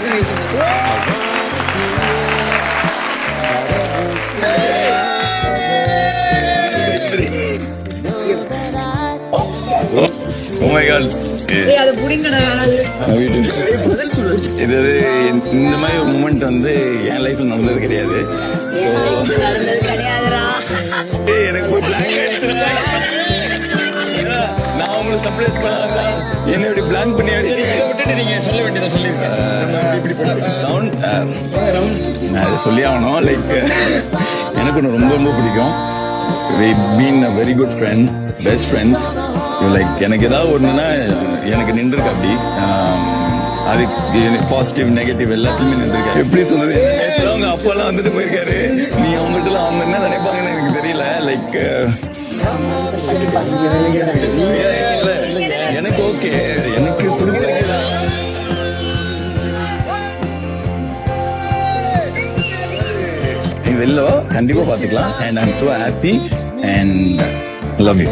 Oh my god. இது இந்த மாதிரி ஒரு மூமெண்ட் வந்து என் லைஃப்ல நடந்தது கிடையாது. நான் உங்களுக்கு சர்ப்ரைஸ் பண்ணா என்ன இப்படி பிளான் பண்ணி விட்டுட்டு நீங்க சொல்ல வேண்டியதை சொல்லியிருக்கேன். சவுண்ட் நான் அதை சொல்லி ஆகணும். லைக் எனக்கு ஒன்று ரொம்ப ரொம்ப பிடிக்கும். we been a very good friend, best friends. Like எனக்கு ஏதாவது ஒன்றுனா எனக்கு நின்றுருக்கு அப்படி. அது பாசிட்டிவ் நெகட்டிவ் எல்லாத்துலயுமே நின்றுருக்காரு. எப்படி சொல்றது, அவங்க அப்பெல்லாம் வந்துட்டு போயிருக்காரு. நீ அவங்கள்ட்ட அவங்க என்ன நினைப்பாங்கன்னு எனக்கு தெரியல. லைக் எனக்கு ஓகே, எனக்கு பிடிச்சிருக்கு. நீ வெளில கண்டிப்பா பாத்துக்கலாம். And I am so happy and love you.